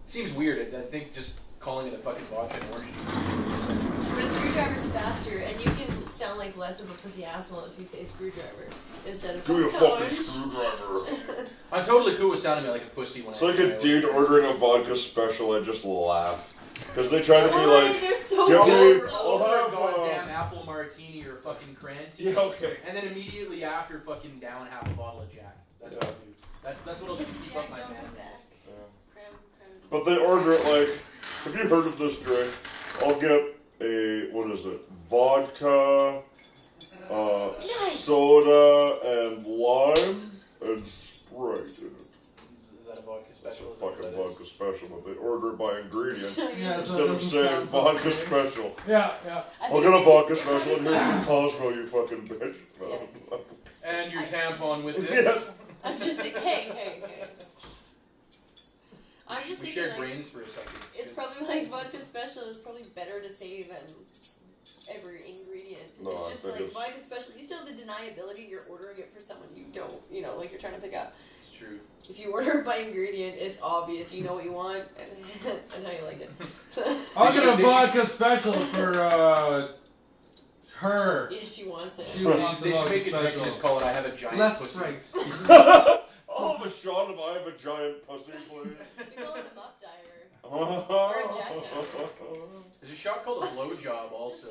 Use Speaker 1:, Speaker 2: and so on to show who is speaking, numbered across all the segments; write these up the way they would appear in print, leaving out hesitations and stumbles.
Speaker 1: Seems weird. I think just calling it a fucking vodka and orange juice.
Speaker 2: But a screwdriver's faster, and you can sound like less of a pussy asshole if you say screwdriver instead of
Speaker 3: Give me a
Speaker 2: vodka
Speaker 3: fucking
Speaker 2: orange.
Speaker 3: screwdriver.
Speaker 1: I'm totally cool with sounding like a pussy when
Speaker 3: It's like a dude ordering a vodka special. I just laugh because they try to be
Speaker 2: Why?
Speaker 3: like,
Speaker 2: They're so
Speaker 3: "Yo,
Speaker 2: good.
Speaker 3: I'll
Speaker 1: Order a
Speaker 3: have
Speaker 1: goddamn apple martini or fucking cranty.
Speaker 3: Yeah, okay.
Speaker 1: And then immediately after, fucking down half a bottle of Jack. That's what I'll do. That's what I'll do to keep up my man.
Speaker 3: But they order it like, have you heard of this drink? I'll get a, what is it? Vodka, soda, and lime, and Sprite in it.
Speaker 1: Is that a vodka special?
Speaker 3: It's a fucking vodka special, but they order it by ingredient
Speaker 4: Yeah,
Speaker 3: instead of saying vodka special.
Speaker 4: Yeah, yeah.
Speaker 3: I'll get a vodka special, and here's your Cosmo, you fucking bitch.
Speaker 2: Yeah.
Speaker 1: And your tampon with this.
Speaker 3: Yes.
Speaker 2: I'm just thinking, hey. I'm just
Speaker 1: We
Speaker 2: thinking,
Speaker 1: shared
Speaker 2: like,
Speaker 1: brains for a second.
Speaker 2: it's probably like vodka special is probably better to say than every ingredient.
Speaker 3: No,
Speaker 2: it's
Speaker 3: I
Speaker 2: just
Speaker 3: think
Speaker 2: like
Speaker 3: it's-
Speaker 2: vodka special. You still have the deniability. You're ordering it for someone you don't, like you're trying to pick up.
Speaker 1: It's true.
Speaker 2: If you order it by ingredient, it's obvious. You know what you want and how you like it. So
Speaker 4: I'll get a vodka special for her.
Speaker 2: yeah, she wants it.
Speaker 4: She
Speaker 1: They
Speaker 4: wants
Speaker 1: should
Speaker 4: a vodka
Speaker 1: make a drink and
Speaker 4: special.
Speaker 1: just call it I have a giant
Speaker 4: Less
Speaker 1: pussy.
Speaker 4: Sprite.
Speaker 3: I'll have a shot of I have a giant pussy, please.
Speaker 2: We call it a muff dyer.
Speaker 3: Or
Speaker 2: a jackknife.
Speaker 1: There's a shot called a blowjob also.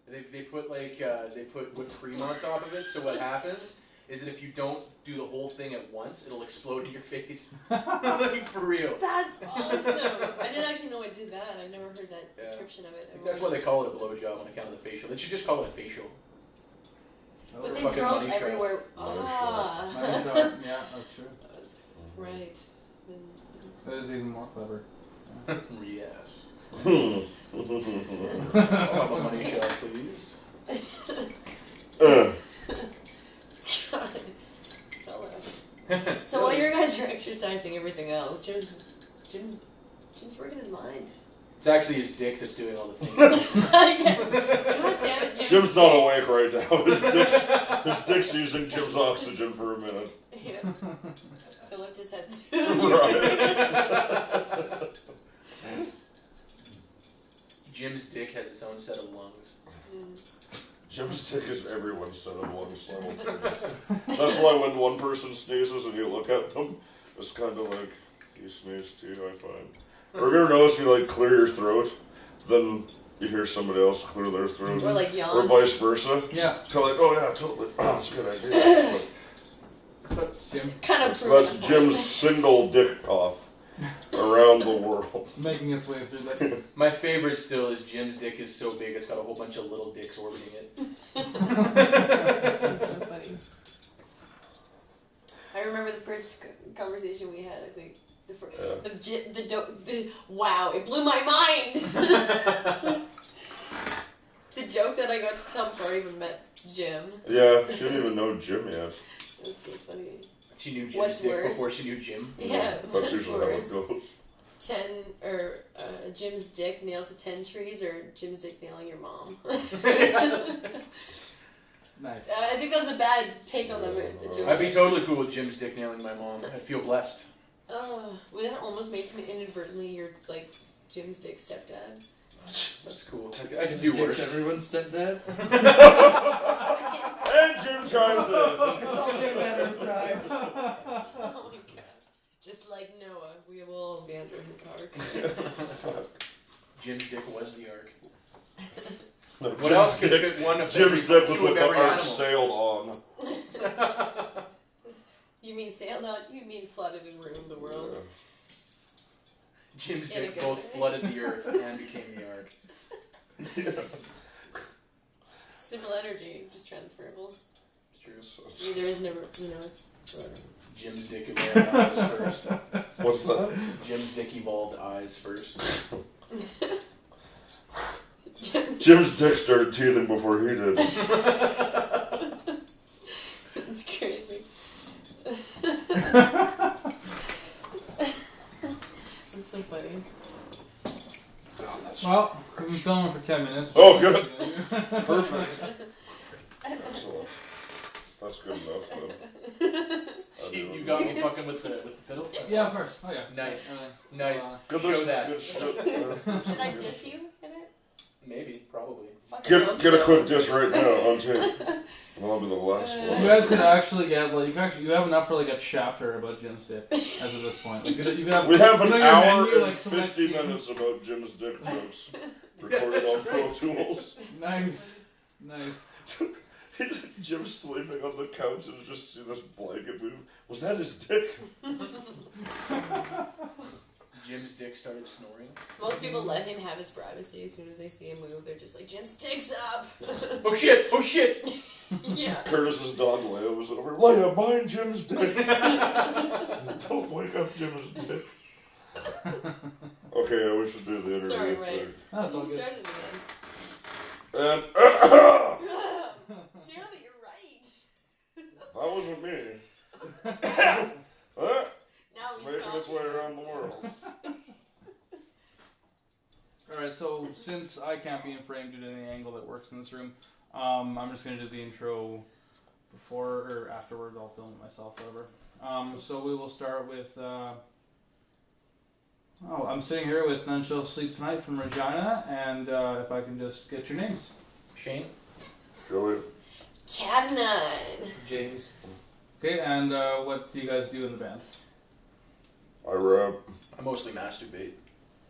Speaker 1: They put like they put whipped cream on top of it. So what happens is that if you don't do the whole thing at once, it'll explode in your face. Like for real.
Speaker 2: That's awesome. I didn't actually know it did that. I've never heard that
Speaker 1: Yeah.
Speaker 2: description of it.
Speaker 1: That's why they call it a blowjob on account of the facial. They should just call it a facial.
Speaker 2: But then
Speaker 1: Fucking
Speaker 2: girls
Speaker 1: money shot.
Speaker 2: everywhere.
Speaker 3: Money
Speaker 4: Yeah, that's true.
Speaker 2: That's right.
Speaker 4: That is even more clever.
Speaker 1: Yes.
Speaker 3: Hmm.
Speaker 1: I'll have a money shot, please.
Speaker 2: So while you guys are exercising everything else, Jim's working his mind.
Speaker 1: It's actually his dick that's doing all the things.
Speaker 2: Yes. God damn it,
Speaker 3: Jim's not awake right now. His dick's using Jim's oxygen for a minute.
Speaker 2: Yeah. He'll lift his head.
Speaker 1: Jim's dick has its own set of lungs.
Speaker 3: Jim's dick is everyone's set of lungs simultaneously. That's why when one person sneezes and you look at them, it's kind of like, you sneeze too, I find. Or have you ever noticed you like clear your throat, then you hear somebody else clear their throat?
Speaker 2: Or like
Speaker 3: Or
Speaker 2: yawn.
Speaker 3: vice versa.
Speaker 4: Yeah.
Speaker 3: It's kind of like, oh yeah, totally. Oh, that's a good idea.
Speaker 4: But Jim
Speaker 2: Kind of
Speaker 3: So that's Jim's single dick cough around the world.
Speaker 4: making its way through that.
Speaker 1: My favorite still is Jim's dick is so big it's got a whole bunch of little dicks orbiting it.
Speaker 2: That's so funny. I remember the first conversation we had. I think wow, it blew my mind. The joke that I got to tell before I even met Jim.
Speaker 3: Yeah, she didn't even know Jim yet.
Speaker 2: That's so funny.
Speaker 1: She knew Jim's
Speaker 2: What's
Speaker 1: dick
Speaker 2: worse?
Speaker 1: before she knew Jim.
Speaker 2: Yeah,
Speaker 3: That's
Speaker 2: what's
Speaker 3: usually how it
Speaker 2: worse?
Speaker 3: goes.
Speaker 2: Jim's dick nailed to 10 trees, or Jim's dick nailing your mom.
Speaker 4: Nice.
Speaker 2: I think that's a bad take on the joke.
Speaker 1: I'd be totally cool with Jim's dick nailing my mom. I'd feel blessed.
Speaker 2: Well, that almost made me inadvertently your Jim's dick stepdad.
Speaker 1: That's cool. I could do worse.
Speaker 5: Everyone's stepdad?
Speaker 3: And Jim chimes in.
Speaker 5: It's only a matter of time.
Speaker 2: Oh my god! Just like Noah, we will all be under his ark.
Speaker 1: Jim's dick was the ark.
Speaker 3: No,
Speaker 1: What else could fit one of
Speaker 3: Jim's
Speaker 1: every,
Speaker 3: dick was
Speaker 1: two
Speaker 3: what
Speaker 1: of
Speaker 3: the
Speaker 1: every
Speaker 3: ark
Speaker 1: animal?
Speaker 3: sailed on.
Speaker 2: You mean sailed on? You mean flooded and ruined the world?
Speaker 1: Jim's
Speaker 2: In a
Speaker 1: dick
Speaker 2: good
Speaker 1: both
Speaker 2: way.
Speaker 1: flooded the earth and became the ark.
Speaker 2: Simple energy, just transferable.
Speaker 1: It's true.
Speaker 2: I mean, there is never, it's whatever.
Speaker 1: Jim's dick evolved eyes first.
Speaker 3: What's that?
Speaker 1: Jim's dick evolved eyes first.
Speaker 3: Jim's dick started teething before he did.
Speaker 2: It's crazy. It's so funny.
Speaker 4: Well, we've been filming for 10 minutes.
Speaker 3: Oh, good. Perfect. Excellent. That's good enough, then.
Speaker 1: You You got me fucking with the fiddle?
Speaker 4: Yeah, of course. Oh yeah.
Speaker 1: Nice.
Speaker 4: And
Speaker 1: Nice.
Speaker 3: Good
Speaker 1: Show
Speaker 3: listen,
Speaker 1: that.
Speaker 3: good shit.
Speaker 2: Did I diss you in it?
Speaker 1: Maybe, probably.
Speaker 2: Fucking hope
Speaker 3: Get a
Speaker 2: so.
Speaker 3: quick diss right now on tape. And I'll be the last
Speaker 4: You
Speaker 3: one.
Speaker 4: guys could actually get like you have enough for like a chapter about Jim's dick as of this point. Like, you could have,
Speaker 3: We have
Speaker 4: you
Speaker 3: an
Speaker 4: know, your
Speaker 3: hour
Speaker 4: menu,
Speaker 3: and
Speaker 4: like, select
Speaker 3: 50
Speaker 4: scenes.
Speaker 3: minutes about Jim's dick jokes
Speaker 1: Yeah,
Speaker 3: recorded
Speaker 1: that's
Speaker 3: on Pro
Speaker 1: right.
Speaker 3: Tools.
Speaker 4: Nice. Nice.
Speaker 3: Jim's sleeping on the couch and just see this blanket move. Was that his dick?
Speaker 1: Jim's dick started snoring.
Speaker 2: Most people let him have his privacy. As soon as they see him move, they're just like, Jim's dick's up.
Speaker 1: Oh shit! Oh shit!
Speaker 2: Yeah.
Speaker 3: Curtis's dog Leia was over. Leia, mind Jim's dick. Don't wake up Jim's dick. Okay, yeah, we should do the interview
Speaker 2: Sorry,
Speaker 3: thing.
Speaker 2: Ray.
Speaker 4: That's all
Speaker 2: You
Speaker 4: good.
Speaker 2: started again.
Speaker 3: And
Speaker 2: Damn it, you're right.
Speaker 3: that wasn't me.
Speaker 2: Now
Speaker 3: It's
Speaker 2: he's
Speaker 3: making its way around the world.
Speaker 4: Alright, so since I can't be in frame due to any angle that works in this room, I'm just going to do the intro before or afterward. I'll film it myself, whatever. So we will start with, I'm sitting here with None Shall Sleep Tonight from Regina, and if I can just get your names.
Speaker 1: Shane?
Speaker 3: Joey,
Speaker 2: Cat 9.
Speaker 1: James?
Speaker 4: Okay, and what do you guys do in the band?
Speaker 3: I rap.
Speaker 1: I mostly masturbate.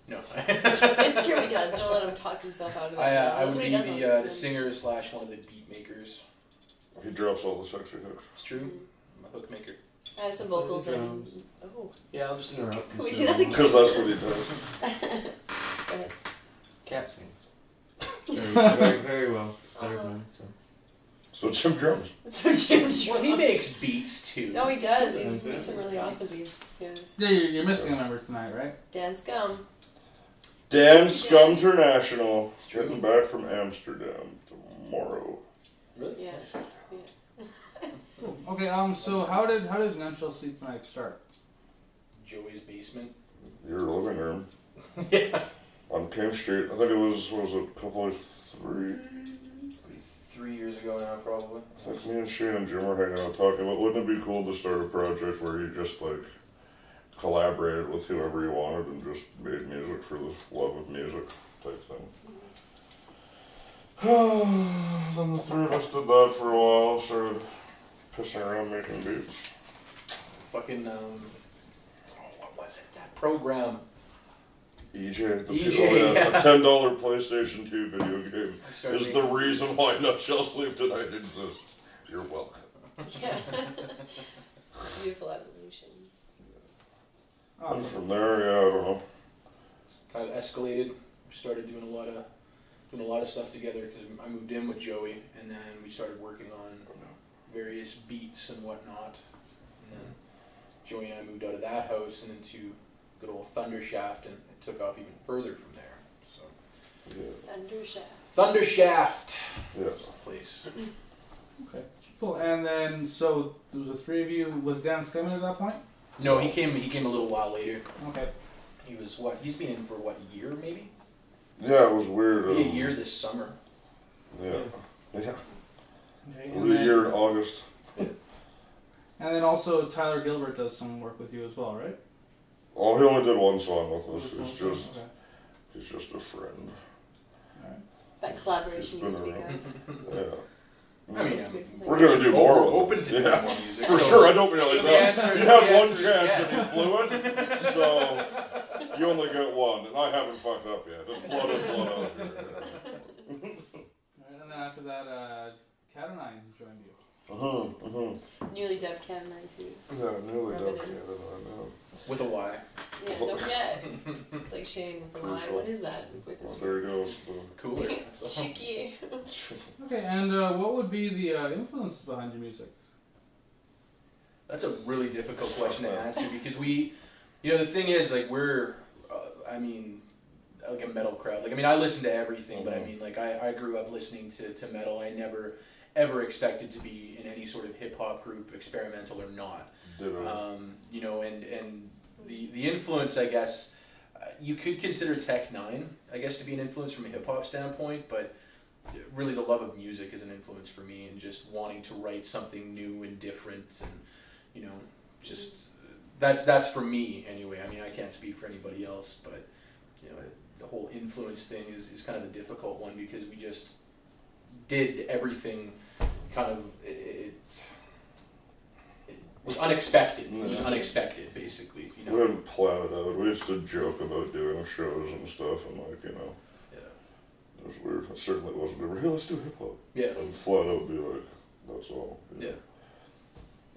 Speaker 1: No.
Speaker 2: It's true, he does. Don't let him talk himself out of it.
Speaker 1: I
Speaker 2: That's
Speaker 1: would
Speaker 2: what
Speaker 1: be
Speaker 2: he does all
Speaker 1: the
Speaker 2: time.
Speaker 1: singer / one of the beat makers.
Speaker 3: He drops all the sexy hooks.
Speaker 1: It's true. I'm a hook maker.
Speaker 2: I have some vocals and...
Speaker 5: Drums.
Speaker 2: Oh.
Speaker 1: Yeah, I'll just sing a
Speaker 2: Can we do that again?
Speaker 3: Because that's what he does.
Speaker 2: Go ahead.
Speaker 5: Cat sings. Very, very well. Better
Speaker 2: Uh-huh.
Speaker 5: than mine, so.
Speaker 3: So Jim drums.
Speaker 2: So Jim's
Speaker 1: Well, he
Speaker 2: drunk.
Speaker 1: makes beats too.
Speaker 2: No, he does. He
Speaker 5: Sometimes,
Speaker 2: makes
Speaker 5: yeah.
Speaker 2: some really awesome beats. Yeah.
Speaker 4: Yeah, you're missing a member tonight, right?
Speaker 2: Dan Scum.
Speaker 3: Dan
Speaker 2: Yes,
Speaker 3: Scum
Speaker 2: he
Speaker 3: International.
Speaker 1: It's true.
Speaker 3: Getting back from Amsterdam tomorrow.
Speaker 1: Really?
Speaker 2: Yeah.
Speaker 4: Cool. Okay, so how did None Shall Sleep Tonight start?
Speaker 1: Joey's basement.
Speaker 3: Your living room.
Speaker 1: Yeah.
Speaker 3: On King Street. I think it was, what was it, a couple of 3?
Speaker 1: 3 years ago now, probably.
Speaker 3: I think me and Shane and Jim were hanging out talking about, wouldn't it be cool to start a project where you just like collaborated with whoever you wanted and just made music for the love of music type thing. Then the three of us did that for a while, started pissing around making beats.
Speaker 1: Fucking, what was it? That program.
Speaker 3: EJ, the
Speaker 1: EJ,
Speaker 3: oh, yeah,
Speaker 1: yeah.
Speaker 3: a $10 PlayStation 2 video game
Speaker 1: I started
Speaker 3: is the
Speaker 1: making-
Speaker 3: reason why Not Shall Sleep Tonight exists. You're welcome.
Speaker 2: Yeah. Beautiful evolution.
Speaker 4: Oh,
Speaker 3: And from there, yeah, I don't know.
Speaker 1: Kind of escalated. We started doing a lot of stuff together because I moved in with Joey, and then we started working on various beats and whatnot. And then Joey and I moved out of that house and into good old Thundershaft, and it took off even further from there. So
Speaker 3: Yeah.
Speaker 2: Thundershaft.
Speaker 1: Thundershaft
Speaker 3: Yeah.
Speaker 1: place.
Speaker 4: okay, cool. And then, so there was the three of you. Was Dan Scum at that point?
Speaker 1: No, he came a little while later.
Speaker 4: Okay.
Speaker 1: He was what? He's been in for what, a year maybe?
Speaker 3: Yeah, it was weird.
Speaker 1: Maybe a year this summer.
Speaker 3: Yeah. Yeah.
Speaker 4: Okay,
Speaker 3: It
Speaker 4: and,
Speaker 3: was a
Speaker 4: then,
Speaker 3: year in August.
Speaker 4: and then also Tyler Gilbert does some work with you as well, right?
Speaker 3: Oh, he only did one song with us.
Speaker 4: Just one
Speaker 3: He's
Speaker 4: song?
Speaker 3: just
Speaker 4: Okay.
Speaker 3: he's just a friend.
Speaker 4: Alright.
Speaker 2: That collaboration you
Speaker 3: He's been
Speaker 2: speak
Speaker 3: around.
Speaker 2: of.
Speaker 3: Yeah.
Speaker 1: I mean,
Speaker 2: It's good for
Speaker 3: We're
Speaker 2: them.
Speaker 3: gonna do more with
Speaker 1: open
Speaker 3: it.
Speaker 1: to doing
Speaker 3: Yeah.
Speaker 1: more music.
Speaker 3: For
Speaker 1: so-
Speaker 3: sure, I don't mean like
Speaker 1: So the
Speaker 3: that.
Speaker 1: answer
Speaker 3: You
Speaker 1: is-
Speaker 3: have
Speaker 1: the
Speaker 3: one
Speaker 1: answer is
Speaker 3: chance
Speaker 1: yes.
Speaker 3: if you blew it, so you only get one, and I haven't fucked up yet. It's blood in, blood out here.
Speaker 4: Alright, and then after that, Cat and I joined you.
Speaker 2: Newly dubbed Cat 9 too.
Speaker 3: Yeah, newly
Speaker 2: Rub it
Speaker 3: dubbed
Speaker 2: in.
Speaker 3: Canada, I know.
Speaker 1: With a Y.
Speaker 2: Yeah, don't forget. It's like Shane with the
Speaker 3: Pretty
Speaker 2: Y.
Speaker 3: sure.
Speaker 2: What is that with
Speaker 3: Well,
Speaker 2: his
Speaker 3: there you go. It's the-
Speaker 1: Cooler. That's all.
Speaker 2: Chicky.
Speaker 4: Okay, and what would be the influences behind your music?
Speaker 1: That's a really difficult question to answer because the thing is, like, we're, like a metal crowd. Like, I mean, I listen to everything, but I mean, like, I grew up listening to metal. I never, ever expected to be in any sort of hip-hop group, experimental or not.
Speaker 3: Ditto.
Speaker 1: And the influence, I guess, you could consider Tech 9, I guess, to be an influence from a hip-hop standpoint, but really the love of music is an influence for me, and just wanting to write something new and different and, just that's for me anyway. I mean, I can't speak for anybody else, but you know, the whole influence thing is kind of a difficult one because we just did everything kind of it was unexpected. It was unexpected, basically. You
Speaker 3: We
Speaker 1: know.
Speaker 3: didn't plan it out. We used to joke about doing shows and stuff, and like, you know,
Speaker 1: Yeah.
Speaker 3: it was weird. It certainly wasn't ever, hey, let's do hip hop.
Speaker 1: Yeah.
Speaker 3: And flat out be like, that's all.
Speaker 1: Yeah.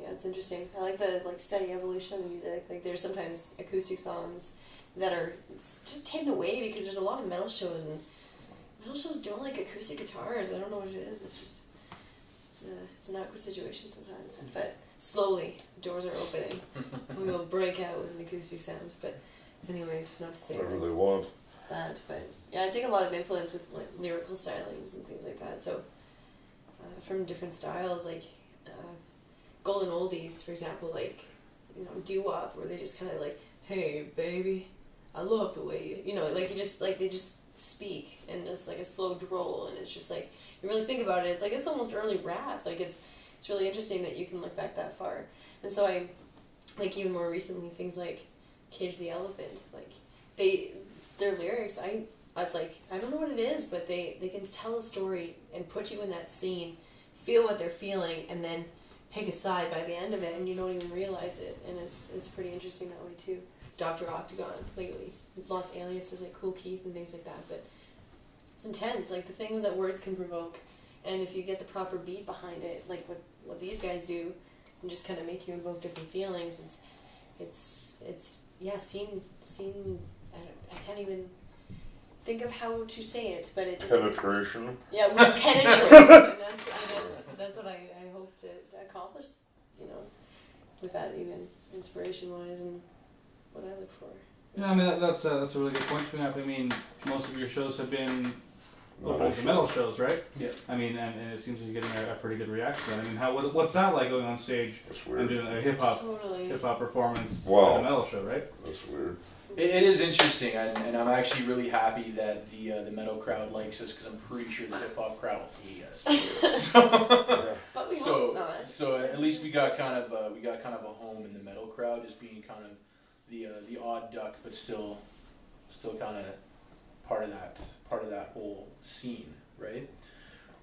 Speaker 2: Yeah, it's interesting. I like the steady evolution of the music. Like there's sometimes acoustic songs that are just hidden away because there's a lot of metal shows and metal shows don't like acoustic guitars. I don't know what it is. It's just it's an awkward situation sometimes. But slowly doors are opening. We will break out with an acoustic sound. But anyways, not to say
Speaker 3: Whatever they want.
Speaker 2: that, but yeah, I take a lot of influence with like lyrical stylings and things like that. So from different styles, like golden oldies, for example, like doo-wop, where they just kind of like, hey baby, I love the way you know, like you just like they just speak and it's like a slow drawl, and it's just like you really think about it, it's like it's almost early rap. Like it's really interesting that you can look back that far. And so I like even more recently things like Cage the Elephant, like their lyrics, I don't know what it is, but they can tell a story and put you in that scene, feel what they're feeling, and then pick a side by the end of it, and you don't even realize it. And it's pretty interesting that way too. Dr. Octagon lately, lots of aliases like Cool Keith and things like that, but it's intense. Like the things that words can provoke, and if you get the proper beat behind it, like what these guys do, and just kind of make you invoke different feelings. It's yeah, seeing. I can't even think of how to say it, but it just
Speaker 3: Penetration.
Speaker 2: yeah, we penetrate, and that's what I hope to accomplish, you know, with that even inspiration wise and what I look for.
Speaker 4: Yeah, I mean that's a really good point to have. I mean, most of your shows have been metal shows, right?
Speaker 1: Yeah.
Speaker 4: I mean, and it seems like you're getting a pretty good reaction. I mean, what's that like going on stage
Speaker 3: That's
Speaker 4: and
Speaker 3: weird.
Speaker 4: doing a hip hop
Speaker 2: Totally.
Speaker 4: performance
Speaker 3: Wow.
Speaker 4: at a metal show, right?
Speaker 3: That's weird.
Speaker 1: It is interesting, and I'm actually really happy that the metal crowd likes us because I'm pretty sure the hip hop crowd will hate us. So,
Speaker 2: But we hope not.
Speaker 1: so at least we got kind of a home in the metal crowd, just being kind of the odd duck, but still kind of part of that whole scene, right?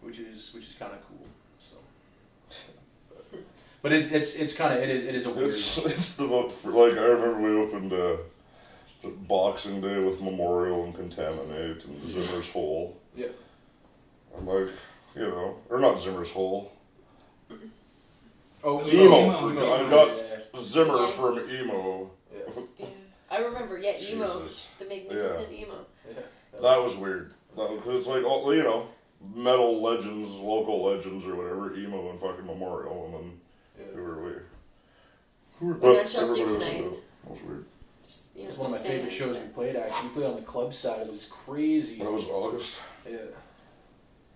Speaker 1: Which is kind of cool. So, but it's kind of it is a weird.
Speaker 3: It's the most, like, I remember we opened Boxing Day with Memorial and Contaminate and Zimmer's Hole.
Speaker 1: Yeah.
Speaker 3: I'm like, you know, or not Zimmer's Hole.
Speaker 1: Oh,
Speaker 3: Emo.
Speaker 1: emo.
Speaker 3: I got
Speaker 1: Yeah.
Speaker 3: Zimmer
Speaker 2: Yeah.
Speaker 3: from Emo.
Speaker 2: Yeah. I remember, emo,
Speaker 3: Jesus.
Speaker 2: the magnificent emo.
Speaker 1: Yeah.
Speaker 3: That was weird. It's like, oh, you know, metal legends, local legends or whatever, Emo and fucking Memorial, and then
Speaker 1: Yeah.
Speaker 3: who were we?
Speaker 2: We're
Speaker 3: But
Speaker 2: not Chelsea
Speaker 3: everybody was
Speaker 2: tonight.
Speaker 3: into it. That was weird.
Speaker 2: Just,
Speaker 1: It was one of my favorite shows we played, actually. We played on the club side. It was crazy.
Speaker 3: That was August.
Speaker 1: Yeah.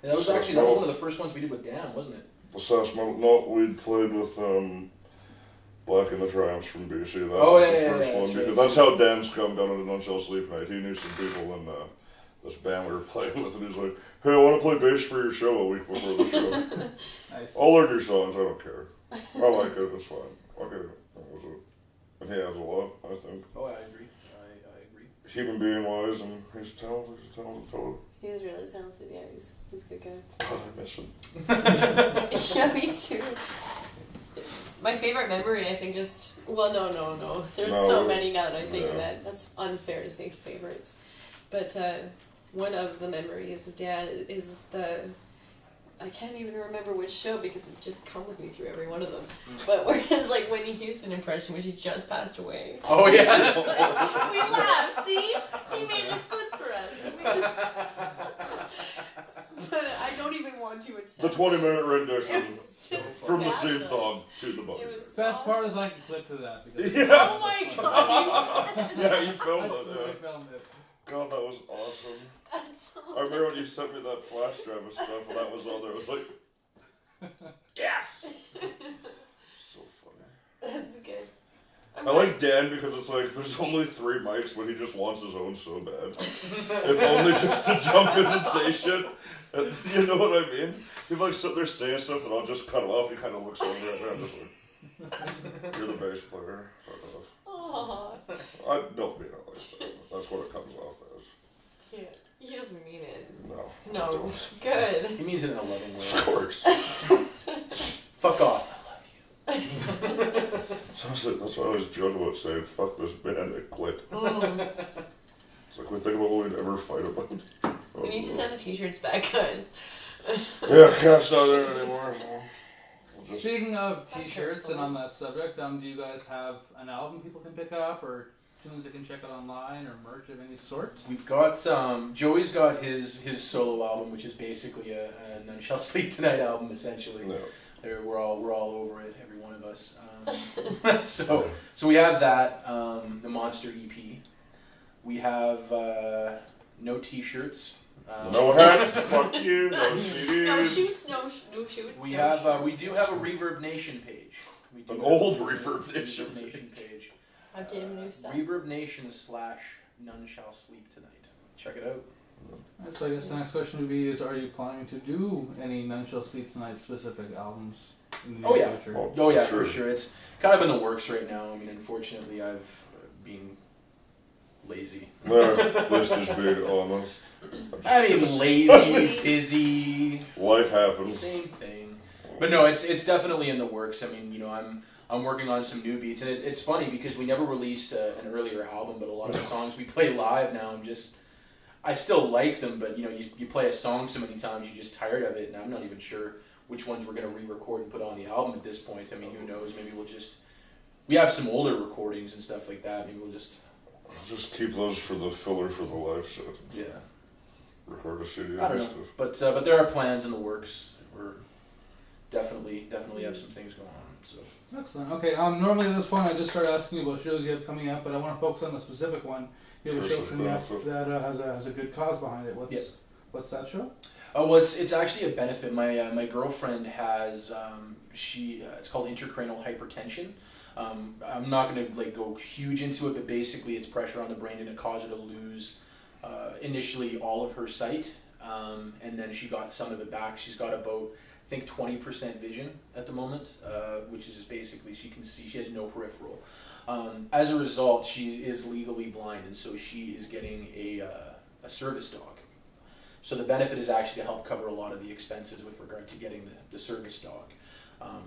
Speaker 1: And that was one of the first ones we did with Dan, wasn't it?
Speaker 3: The Sassmo, no, we'd played with Black and the Triumphs from BC. That
Speaker 1: Oh,
Speaker 3: was
Speaker 1: yeah,
Speaker 3: the
Speaker 1: yeah,
Speaker 3: first
Speaker 1: yeah,
Speaker 3: one,
Speaker 1: that's right.
Speaker 3: because that's how Dan's come down on the None Shall Sleep night. He knew some people in this band we were playing with, and he's like, hey, I want to play bass for your show a week before the show.
Speaker 4: Nice.
Speaker 3: I'll learn your songs, I don't care. I like it, it's fine. Okay, that was it. And he has a lot, I think.
Speaker 1: Oh, I agree. I agree.
Speaker 3: Human being wise, and he's a talented fellow.
Speaker 2: He is really talented, yeah, he's a good guy.
Speaker 3: God, I miss him.
Speaker 2: Yeah, me too. My favorite memory, I think, no. There's
Speaker 3: No,
Speaker 2: so many now that I think
Speaker 3: yeah.
Speaker 2: that's unfair to say favorites. But one of the memories of Dad is I can't even remember which show because it's just come with me through every one of them. But whereas like Whitney Houston impression, which he just passed away.
Speaker 1: Oh, yeah.
Speaker 2: We laughed, see? He made it good for us. But I don't even want to attempt.
Speaker 3: The 20-minute rendition
Speaker 2: It's just
Speaker 3: from the scene
Speaker 2: fabulous.
Speaker 3: thong to the button.
Speaker 2: It was
Speaker 4: Best part
Speaker 2: awesome.
Speaker 4: is I can clip to that because
Speaker 3: Yeah.
Speaker 2: Oh my god!
Speaker 3: Yeah, you filmed it,
Speaker 4: absolutely
Speaker 3: yeah.
Speaker 4: filmed it.
Speaker 3: God, that was awesome.
Speaker 2: That's
Speaker 3: I remember when you sent me that flash drive of stuff and that was on there. I was like, yes! So funny.
Speaker 2: That's good.
Speaker 3: I like Dan because it's like, there's only 3 mics, but he just wants his own so bad. If only just to jump in and say shit. And, you know what I mean? He'd like sit there saying stuff and I'll just cut him off. He kind of looks over at me. I'm just like, You're the bass player. Fuck off.
Speaker 2: Aww.
Speaker 3: Don't mean it like that. That's what it comes off as.
Speaker 2: Yeah. He doesn't mean it.
Speaker 3: No.
Speaker 2: No. Good.
Speaker 1: He means it in a loving way.
Speaker 3: Of course.
Speaker 1: Fuck off.
Speaker 3: So that's why I always joke about saying, fuck this band and quit.
Speaker 2: Mm.
Speaker 3: It's like we think about what we'd ever fight about.
Speaker 2: We need to send the t-shirts back, guys.
Speaker 3: Yeah, Cat's not there anymore. So we'll just...
Speaker 4: Speaking of
Speaker 2: That's
Speaker 4: t-shirts
Speaker 2: hurtful.
Speaker 4: and on that subject, do you guys have an album people can pick up or tunes they can check out online or merch of any sort?
Speaker 1: We've got Joey's got his solo album, which is basically a None Shall Sleep Tonight album, essentially.
Speaker 3: No.
Speaker 1: We're all over it, every one of us. So we have that, the Monster EP. We have no T-shirts.
Speaker 3: No hats, fuck you, no CDs.
Speaker 2: No shoots, no shoots.
Speaker 1: We
Speaker 2: no
Speaker 1: have we
Speaker 2: shoots.
Speaker 1: do have a Reverb Nation page. We do
Speaker 3: An
Speaker 1: have
Speaker 3: old
Speaker 1: a
Speaker 3: Reverb Nation
Speaker 1: page.
Speaker 2: Updated new stuff.
Speaker 1: Reverb Nation / None Shall Sleep Tonight. Check it out.
Speaker 4: So I guess the next question would be: are you planning to do any None Shall Sleep Tonight specific albums in the
Speaker 1: Oh,
Speaker 4: near
Speaker 1: yeah.
Speaker 4: future?
Speaker 1: Oh yeah, for sure. It's kind of in the works right now. I mean, unfortunately, I've been lazy.
Speaker 3: Let's just be honest.
Speaker 1: I mean, lazy, busy,
Speaker 3: Life happens.
Speaker 1: same thing. But no, it's definitely in the works. I mean, I'm working on some new beats, and it's funny because we never released an earlier album, but a lot of the songs we play live now, I still like them, but you play a song so many times, you're just tired of it, and I'm not even sure which ones we're going to re-record and put on the album at this point. I mean, who knows? Maybe we have some older recordings and stuff like that. Maybe we'll just
Speaker 3: keep those for the filler for the live set.
Speaker 1: yeah.
Speaker 3: Record a CD
Speaker 1: I
Speaker 3: and
Speaker 1: don't know,
Speaker 3: stuff.
Speaker 1: but there are plans in the works. We're definitely have some things going on. So
Speaker 4: Excellent. Okay. Normally at this point I just start asking you about shows you have coming up, but I want to focus on a specific one. You have a show
Speaker 3: Versus
Speaker 4: coming up
Speaker 3: benefit.
Speaker 4: that has a good cause behind it.
Speaker 1: Yeah.
Speaker 4: What's that show?
Speaker 1: oh well, it's actually a benefit. My girlfriend has it's called intracranial hypertension. I'm not going to go huge into it, but basically it's pressure on the brain and it caused her to lose initially all of her sight, and then she got some of it back. She's got about, I think, 20% vision at the moment, which is just basically she can see. She has no peripheral. As a result, she is legally blind, and so she is getting a service dog. So the benefit is actually to help cover a lot of the expenses with regard to getting the service dog,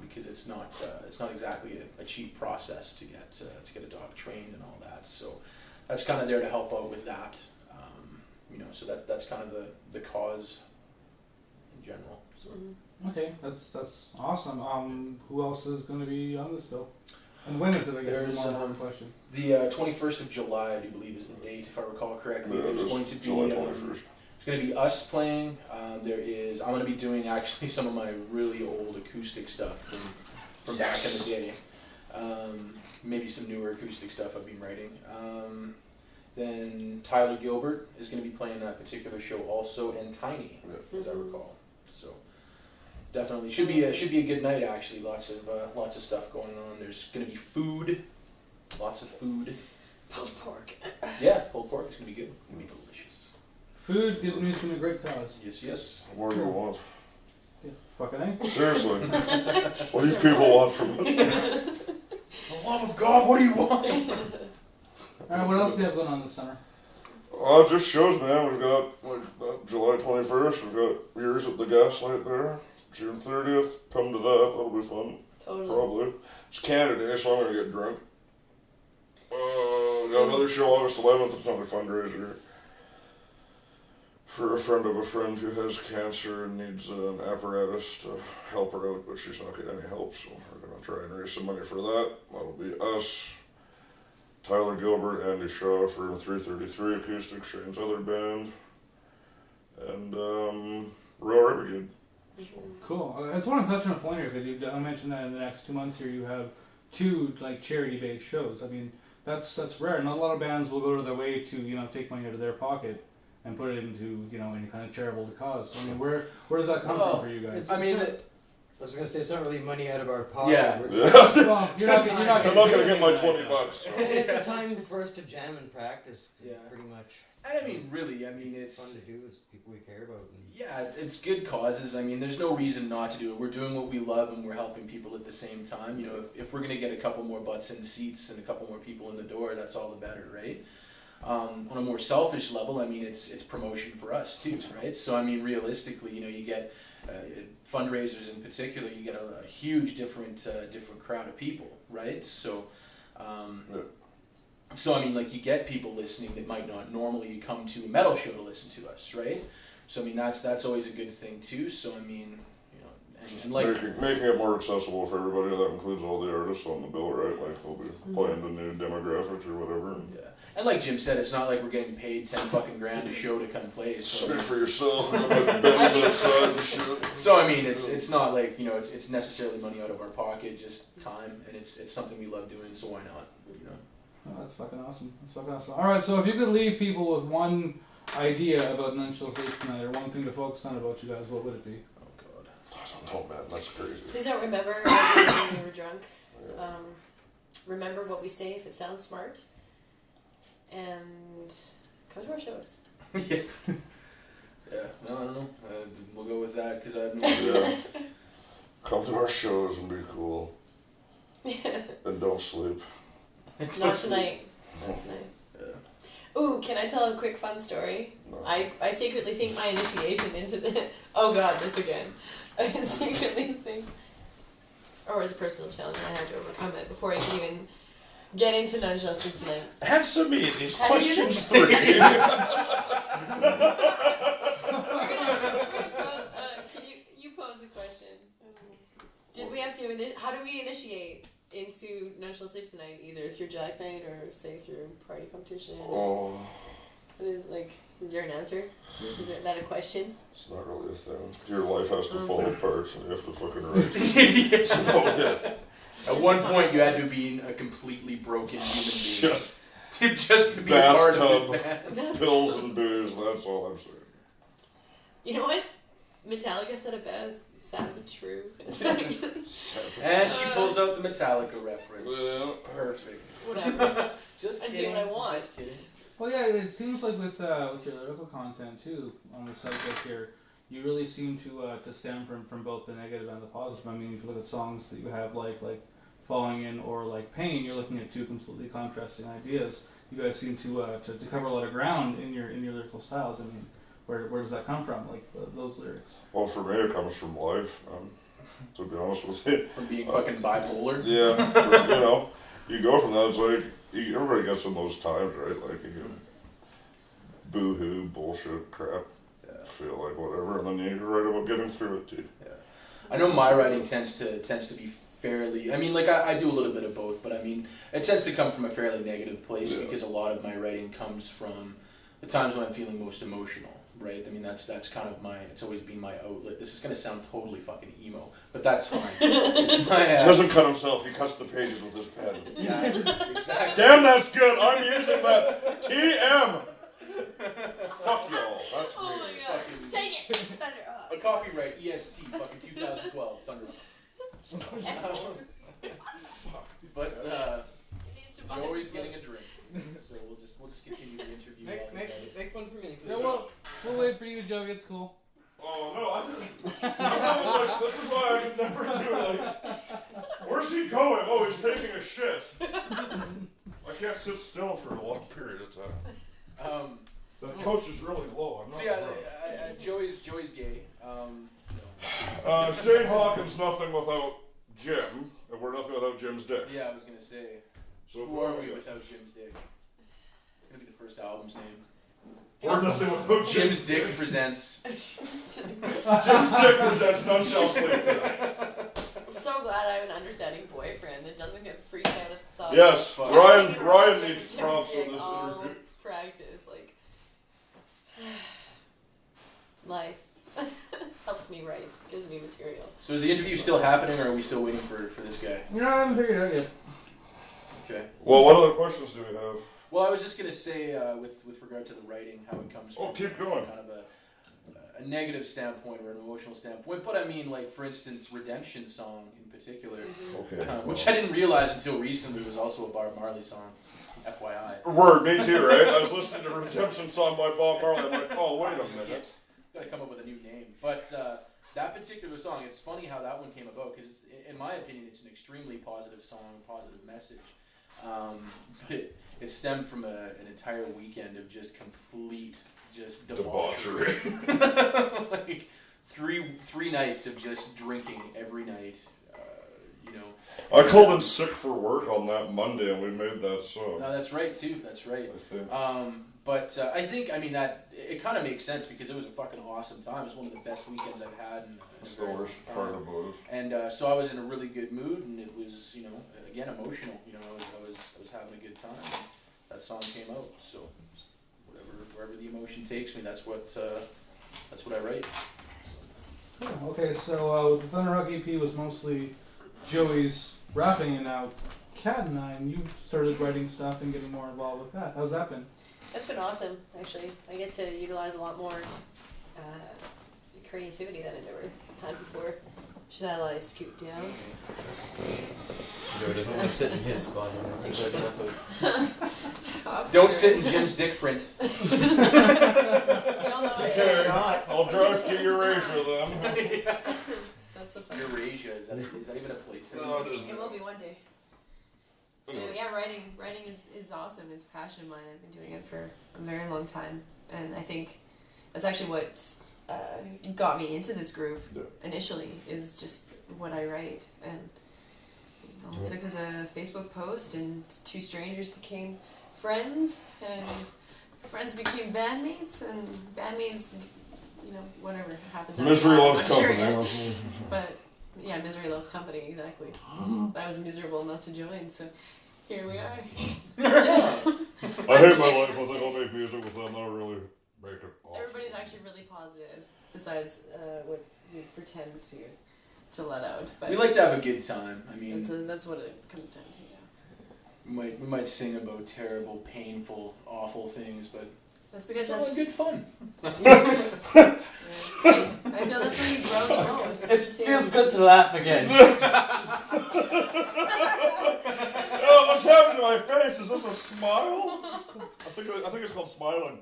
Speaker 1: because it's not exactly a cheap process to get a dog trained and all that. So that's kind of there to help out with that. So that's kind of the cause in general. So.
Speaker 4: Okay, that's awesome. Who else is going to be on this bill? And when is it? I guess is a more important question.
Speaker 1: The 21st of July, I do believe, is the date, if I recall correctly.
Speaker 3: Yeah,
Speaker 1: There's going to be
Speaker 3: July 21st.
Speaker 1: it's going to be us playing. I'm going to be doing actually some of my really old acoustic stuff from back in the day. Maybe some newer acoustic stuff I've been writing. Then Tyler Gilbert is going to be playing that particular show also, and Tiny, as I recall. So definitely should be a good night actually. Lots of stuff going on. There's going to be food, lots of food.
Speaker 2: Pulled pork.
Speaker 1: Yeah, pulled pork is going to be good. It's going to be delicious.
Speaker 4: Food, good news from a great cause.
Speaker 1: Yes.
Speaker 3: What do you want?
Speaker 4: Yeah, fucking A.
Speaker 3: Seriously. What do you people want from us?
Speaker 1: The love of God, what do you want?
Speaker 4: Alright, what else do you have going on this summer?
Speaker 3: Just shows, man. We've got July 21st. We've got Years at the Gaslight there. June 30th. Come to that. That'll be fun.
Speaker 2: Totally.
Speaker 3: Probably. It's Canada Day, so I'm gonna get drunk. We got another show August 11th. It's not a fundraiser for a friend of a friend who has cancer and needs an apparatus to help her out, but she's not getting any help, so we're gonna try and raise some money for that. That'll be us, Tyler Gilbert, Andy Shaw for 333 Acoustic, Shane's other band, and Royal Renegade.
Speaker 4: Cool. I just want to touch on a point here because you mentioned that in the next 2 months here you have 2 charity-based shows. I mean, that's rare. Not a lot of bands will go to their way to take money out of their pocket and put it into any kind of charitable cause. I mean, where does that come from for you guys?
Speaker 1: I mean,
Speaker 5: I was gonna say it's not really money out of our pocket.
Speaker 1: Yeah.
Speaker 5: We're-
Speaker 4: Well, you're not
Speaker 3: I'm not gonna get my $20. So.
Speaker 5: It's a time for us to jam and practice.
Speaker 1: Yeah.
Speaker 5: Pretty much.
Speaker 1: I mean, really, I mean,
Speaker 5: It's
Speaker 1: it's
Speaker 5: fun to do with people we care about. And
Speaker 1: yeah, it's good causes. I mean, there's no reason not to do it. We're doing what we love, and we're helping people at the same time. You know, if we're gonna get a couple more butts in seats and a couple more people in the door, that's all the better, right? On a more selfish level, I mean, it's promotion for us too, right? So I mean, realistically, you know, you get fundraisers in particular, you get a huge different crowd of people, right? So. So I mean, like, you get people listening that might not normally come to a metal show to listen to us, right? So I mean, that's always a good thing too. So I mean, you know, and like
Speaker 3: making it more accessible for everybody. That includes all the artists on the bill, right? Like they'll be playing the new demographics or whatever. And
Speaker 1: yeah. And like Jim said, it's not like we're getting paid 10 fucking grand a show to come play. So,
Speaker 3: speak for yourself. Ben's outside and shit.
Speaker 1: So I mean, it's not like, you know, it's necessarily money out of our pocket, just time, and it's something we love doing. So why not? You know.
Speaker 4: Oh, that's fucking awesome. That's fucking awesome. All right, so if you could leave people with one idea about NSST tonight, or one thing to focus on about you guys, what would it be?
Speaker 1: Oh God.
Speaker 3: I don't know, man. That's crazy.
Speaker 2: Please don't remember when we were drunk. Remember what we say if it sounds smart. And come to our shows.
Speaker 1: Yeah. Yeah. No, I don't know. We'll go with that because I have no idea.
Speaker 3: Yeah. Come to our shows and be cool. And don't sleep.
Speaker 2: Not tonight. Not tonight.
Speaker 1: Yeah.
Speaker 2: Ooh, can I tell a quick fun story?
Speaker 3: No.
Speaker 2: I secretly think my initiation into the... Oh God, this again. I secretly think... Or as a personal challenge, I had to overcome it before I could even get into NSST tonight.
Speaker 3: Answer me these
Speaker 2: How do you do
Speaker 3: questions
Speaker 2: this?
Speaker 3: 3.
Speaker 2: Can you pose the question? Did we have to... How do we initiate into NSST tonight? Either through Jack Night or, say, through party competition?
Speaker 3: Oh,
Speaker 2: What is, like... Is there an answer? Is that a question?
Speaker 3: it's not really a thing. Your life has to fall apart and you have to fucking write. So, yeah.
Speaker 1: At one point, you had to be a completely broken human being.
Speaker 3: Just
Speaker 1: just to be a part of
Speaker 3: bathtub,
Speaker 1: this band.
Speaker 3: pills and booze, that's all I'm saying.
Speaker 2: You know what? Metallica said it best. Sad but true. It's like
Speaker 1: And she pulls out the Metallica reference.
Speaker 3: Well,
Speaker 1: Perfect.
Speaker 2: whatever.
Speaker 1: Just
Speaker 2: I do
Speaker 1: kidding.
Speaker 2: what I want.
Speaker 1: Just kidding.
Speaker 4: Well, yeah, it seems like with your lyrical content too on the subject here, you really seem to stem from both the negative and the positive. I mean, if you look at songs that you have like Falling In or like Pain, you're looking at two completely contrasting ideas. You guys seem to cover a lot of ground in your lyrical styles. I mean, where does that come from? Like those lyrics?
Speaker 3: well, for me, it comes from life. To be honest with you.
Speaker 1: From being fucking bipolar.
Speaker 3: Yeah, you know, you go from that. It's like everybody gets in those times, right? Like you get boo-hoo, bullshit, crap.
Speaker 1: Yeah.
Speaker 3: Feel like whatever, and then you write about getting through it too.
Speaker 1: Yeah. I know my writing tends to be fairly. I mean, like I do a little bit of both, but I mean, it tends to come from a fairly negative place because a lot of my writing comes from the times when I'm feeling most emotional. Right? I mean, that's kind of it's always been my outlet. This is going to sound totally fucking emo, but that's fine. It's my,
Speaker 3: He doesn't cut himself, he cuts the pages with his pen.
Speaker 1: yeah, exactly.
Speaker 3: Damn, that's good! I'm using that! TM! Fuck y'all, that's
Speaker 2: Oh
Speaker 3: me.
Speaker 2: my God.
Speaker 1: Fucking-
Speaker 2: Take it! Thunder
Speaker 1: A copyright EST fucking 2012 Thunder. But
Speaker 2: It needs to buy
Speaker 1: Joey's
Speaker 2: it.
Speaker 1: getting a drink, so we'll just continue the interview. while he's at it.
Speaker 5: Make one for me.
Speaker 4: Yeah, we'll wait for you, Joey. It's cool.
Speaker 3: Oh no, I didn't. I was like, this is why I could never do where's he going? Oh, he's taking a shit. I can't sit still for a long period of time. The coach is really low. I'm not
Speaker 1: So yeah,
Speaker 3: drunk.
Speaker 1: Joey's gay.
Speaker 3: Shane Hawkins, nothing without Jim, and we're nothing without Jim's dick.
Speaker 1: Yeah, I was gonna say.
Speaker 3: So
Speaker 1: Who are we without Jim's dick? It's gonna be the first album's name.
Speaker 3: We're nothing without
Speaker 1: Jim's Dick presents.
Speaker 3: Jim's dick presents None Shall Sleep Tonight.
Speaker 2: I'm so glad I have an understanding boyfriend that doesn't get freaked out at the thought.
Speaker 3: Yes,
Speaker 1: Fuck.
Speaker 3: Ryan needs props in this
Speaker 2: all
Speaker 3: interview.
Speaker 2: practice, like life helps me write, gives me material.
Speaker 1: So is the interview still happening, or are we still waiting for this guy?
Speaker 4: No, I haven't figured it out yet.
Speaker 1: Okay.
Speaker 3: Well, what other questions do we have?
Speaker 1: Well, I was just gonna say, with regard to the writing, how it comes from.
Speaker 3: Oh, keep going.
Speaker 1: Kind of a negative standpoint or an emotional standpoint, but I mean, like, for instance, Redemption Song in particular,
Speaker 3: Okay.
Speaker 1: which I didn't realize until recently was also a Bob Marley song, FYI.
Speaker 3: Word, me too, right? I was listening to Redemption Song by Bob Marley. I'm like, oh, wait a minute.
Speaker 1: Gotta come up with a new name. But that particular song, it's funny how that one came about, because in my opinion, it's an extremely positive song, positive message. But it stemmed from an entire weekend of just complete debauchery. Like three nights of just drinking every night. You know.
Speaker 3: I called in sick for work on that Monday, and we made that song.
Speaker 1: No, that's right too. That's right.
Speaker 3: I think.
Speaker 1: But I think, I mean, that it kind of makes sense because it was a fucking awesome time. It was one of the best weekends I've had in
Speaker 3: That's
Speaker 1: a
Speaker 3: the
Speaker 1: very long
Speaker 3: worst
Speaker 1: time.
Speaker 3: part about it.
Speaker 1: And so I was in a really good mood, and it was, you know, again, emotional. You know, I was having a good time. And that song came out, so wherever the emotion takes me, that's what I write.
Speaker 4: Okay, so with the Thunderhawk EP was mostly Joey's rapping, and now Cat and I, and you've started writing stuff and getting more involved with that. How's that been?
Speaker 2: It's been awesome, actually. I get to utilize a lot more creativity than I never had before. Should I scoot down?
Speaker 5: Joe doesn't want to sit in his spot.
Speaker 1: Don't sit in Jim's dick print.
Speaker 2: We all know it's not.
Speaker 3: I'll drive to Eurasia then.
Speaker 2: That's a fun.
Speaker 1: Eurasia, is that even a place?
Speaker 3: No, it isn't.
Speaker 2: It will be one day.
Speaker 3: Anyways.
Speaker 2: Yeah, writing is awesome. It's a passion of mine. I've been doing it for a very long time, and I think that's actually what got me into this group initially. Is just what I write, and all it took was a Facebook post, and two strangers became friends, and friends became bandmates, and bandmates, you know, whatever happens.
Speaker 3: Misery loves
Speaker 2: I'm not sure
Speaker 3: company.
Speaker 2: yet. But yeah, misery loves company. Exactly. I was miserable not to join, so. Here we are.
Speaker 3: I hate my life. I think I'll make music with them. That'll really make it awesome.
Speaker 2: Everybody's actually really positive, besides what we pretend to let out. But
Speaker 1: We like to have a good time. I mean,
Speaker 2: that's what it comes down to. Yeah.
Speaker 1: we might sing about terrible, painful, awful things, but
Speaker 2: That's because
Speaker 1: it's all
Speaker 2: that's.
Speaker 1: good fun.
Speaker 2: Yeah. I feel that's when you grow the most.
Speaker 5: It
Speaker 2: too.
Speaker 5: feels good to laugh again.
Speaker 3: Oh, what's happening to my face? Is this a smile? I think it's called smiling.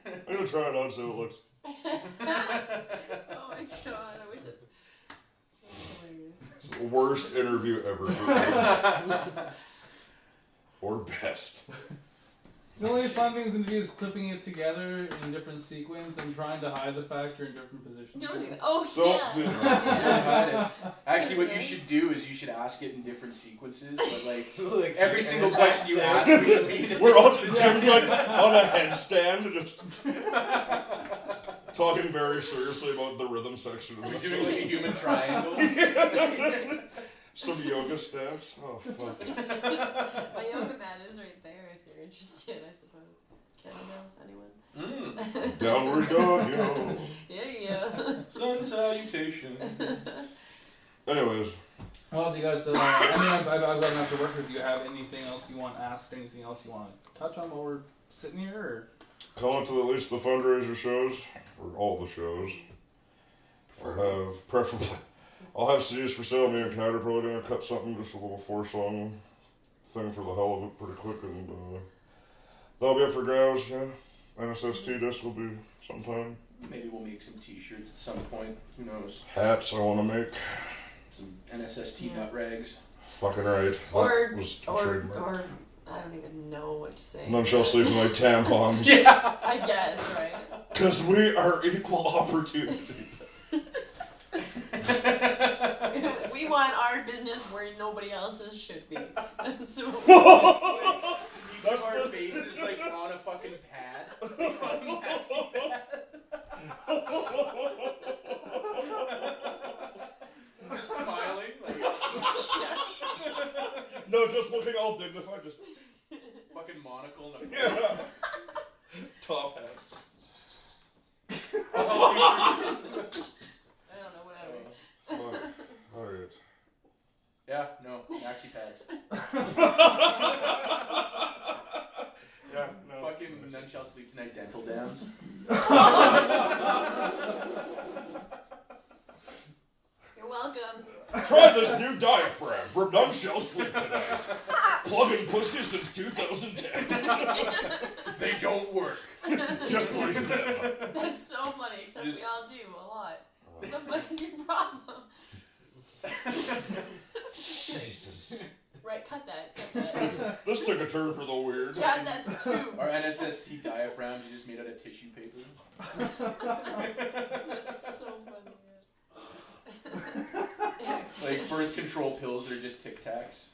Speaker 3: I'm gonna try it on, see how it looks.
Speaker 2: Oh my god! I wish it. That's hilarious.
Speaker 3: It's the worst interview ever for me. Or best.
Speaker 4: The only fun thing is going to be is clipping it together in different sequence and trying to hide the fact you're in different positions.
Speaker 2: Don't do that. Oh
Speaker 3: Don't
Speaker 2: yeah.
Speaker 3: do
Speaker 2: Don't
Speaker 3: that.
Speaker 2: do that.
Speaker 1: Actually, what you should do is you should ask it in different sequences, but like
Speaker 5: So, like,
Speaker 1: every single question you ask, we should be in a
Speaker 3: We're all
Speaker 1: different
Speaker 3: just like on a headstand, just talking very seriously about the rhythm section of
Speaker 1: We're
Speaker 3: the
Speaker 1: doing like a
Speaker 3: song.
Speaker 1: human triangle.
Speaker 3: Some yoga steps. Oh fuck.
Speaker 2: My yoga mat is right there if you're interested, I suppose. Can I know anyone?
Speaker 3: Downward dog, yo.
Speaker 2: Yeah.
Speaker 1: Sun salutation.
Speaker 3: Anyways,
Speaker 4: Well, do you guys, I mean, I've got enough to work with. Do you have anything else you want asked? Anything else you want to touch on while we're sitting here? Or?
Speaker 3: come up to at least the fundraiser shows, or all the shows. I'll have CDs for sale. Me and Kat are probably gonna cut something, just a little 4-song thing for the hell of it, pretty quick, and that'll be up for grabs. Yeah, NSST disc will be sometime.
Speaker 1: Maybe we'll make some T-shirts at some point. Who knows?
Speaker 3: Hats I want to make.
Speaker 1: Some NSST
Speaker 2: Yeah.
Speaker 1: nut rags.
Speaker 3: Fucking right.
Speaker 2: Or
Speaker 3: That was a
Speaker 2: or
Speaker 3: trademark.
Speaker 2: I don't even know what to say.
Speaker 3: None shall sleep in my tampons.
Speaker 1: Yeah.
Speaker 2: I guess, right?
Speaker 3: Because we are equal opportunity.
Speaker 2: We want our business where nobody else's should be. So
Speaker 1: Each
Speaker 3: That's
Speaker 1: of our
Speaker 3: the-
Speaker 1: faces like on a fucking pad. Like on a maxi pad. Just smiling. Like,
Speaker 3: No, just looking all dignified. Just
Speaker 1: fucking monocle. And a
Speaker 3: yeah. Top hats.
Speaker 2: I don't know, whatever.
Speaker 3: Fuck. Alright.
Speaker 1: Yeah, no, maxi pads.
Speaker 3: Yeah, no.
Speaker 1: Fucking none shall sleep tonight dental dams.
Speaker 2: You're welcome.
Speaker 3: Try this new diaphragm from Numbshell Sleep tonight. Plugging pussy since 2010.
Speaker 1: They don't work.
Speaker 3: Just like them.
Speaker 2: That's so funny, except
Speaker 1: Just-
Speaker 2: we all do a lot. What the fuck is your problem?
Speaker 3: Jesus.
Speaker 2: Right, cut that.
Speaker 3: This took a turn for the weird.
Speaker 2: Yeah, that's two.
Speaker 1: Our NSST diaphragms are just made out of tissue paper.
Speaker 2: That's so funny.
Speaker 1: Like birth control pills are just Tic Tacs.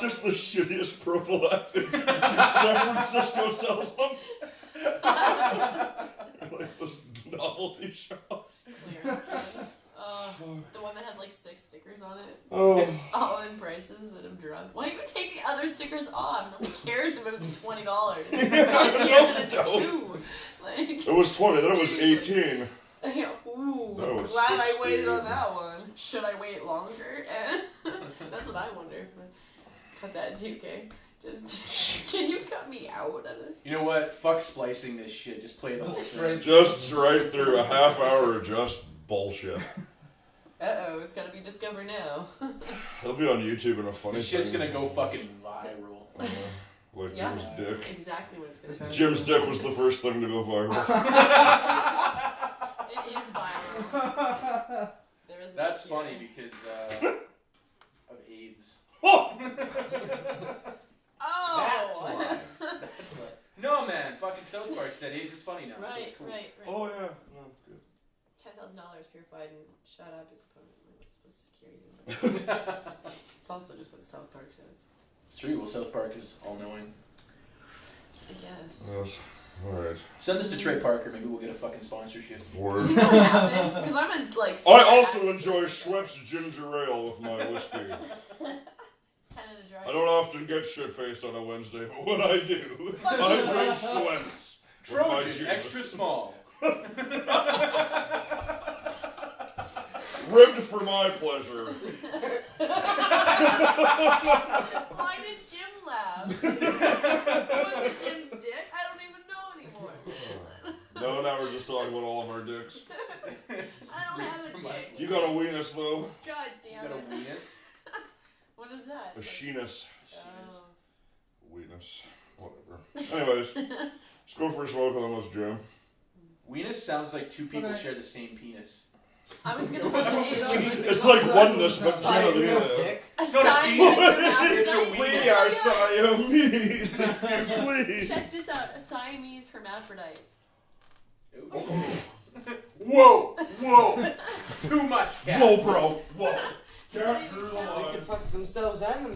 Speaker 3: Just the shittiest prophylactic. San Francisco sells them. Like those novelty shops.
Speaker 2: Clearance bin. The one that has like 6 stickers on it.
Speaker 3: Oh.
Speaker 2: All in prices that have dropped. Why even take the other stickers off? Nobody cares if it was $20. Given it's
Speaker 3: Don't.
Speaker 2: 2. Like,
Speaker 3: It was 20, then it was
Speaker 2: seriously.
Speaker 3: 18.
Speaker 2: Yeah, ooh,
Speaker 3: That was
Speaker 2: glad I
Speaker 3: 16.
Speaker 2: waited on that one. Should I wait longer? That's what I wonder. Cut that too, okay? Just can you cut me out of this?
Speaker 1: You know what? Fuck splicing this shit. Just play the whole thing.
Speaker 3: Just right through a half hour of just bullshit.
Speaker 2: Uh-oh, it's gotta be Discover now.
Speaker 3: He'll be on YouTube in a funny
Speaker 1: This shit's
Speaker 3: thing.
Speaker 1: gonna go fucking viral.
Speaker 3: Like
Speaker 2: Yeah.
Speaker 3: Jim's dick.
Speaker 2: Exactly what it's gonna be.
Speaker 3: Jim's dick was the first thing to go viral.
Speaker 2: It is viral. There is no
Speaker 1: That's
Speaker 2: cure.
Speaker 1: funny because of AIDS.
Speaker 2: Oh!
Speaker 5: That's why.
Speaker 1: No, man. Fucking South Park said AIDS is funny now. so
Speaker 2: Right,
Speaker 1: it's cool.
Speaker 2: right.
Speaker 3: Oh yeah. No, good.
Speaker 2: $10,000 purified and shut up is probably what's supposed to cure you. But it's also just what South Park says.
Speaker 1: It's true. Well, South Park is all-knowing.
Speaker 2: Yes.
Speaker 3: Yes. Alright.
Speaker 1: Send this to Trey Parker. Maybe we'll get a fucking sponsorship.
Speaker 3: Word.
Speaker 2: Because I'm in like.
Speaker 3: I also enjoy Schweppes ginger ale with my whiskey.
Speaker 2: Canada Dry.
Speaker 3: I don't often get shit-faced on a Wednesday, but when I do, I drink Schweppes. with my
Speaker 1: Trojan,
Speaker 3: gin.
Speaker 1: extra small.
Speaker 3: Ribbed for my pleasure.
Speaker 2: Why did Jim laugh? Was it Jim's dick? I don't even know anymore.
Speaker 3: No, now we're just talking about all of our dicks.
Speaker 2: I don't have a dick.
Speaker 3: You got a weenus, though.
Speaker 2: God
Speaker 1: You
Speaker 2: damn
Speaker 1: got a
Speaker 2: it.
Speaker 1: weenus?
Speaker 2: What is that?
Speaker 3: A sheenus.
Speaker 2: Oh.
Speaker 3: Weenus. Whatever. Anyways, let's go for a smoke on this, Jim.
Speaker 1: Weenus sounds like two people share the same penis.
Speaker 2: I was gonna say
Speaker 3: It's like oneness, but
Speaker 5: Siamese
Speaker 3: Canada.
Speaker 5: dick.
Speaker 2: a
Speaker 1: It's not a
Speaker 2: Siamese
Speaker 1: penis. It's a
Speaker 2: hermaphrodite.
Speaker 1: weenus.
Speaker 3: We are Siamese, please.
Speaker 2: Check this out, a Siamese hermaphrodite.
Speaker 1: Whoa! Whoa! Too much, cat.
Speaker 3: Whoa, bro. Whoa.
Speaker 2: Is that even
Speaker 3: Can't drew the
Speaker 2: count?
Speaker 5: They
Speaker 3: line.
Speaker 5: can fuck themselves and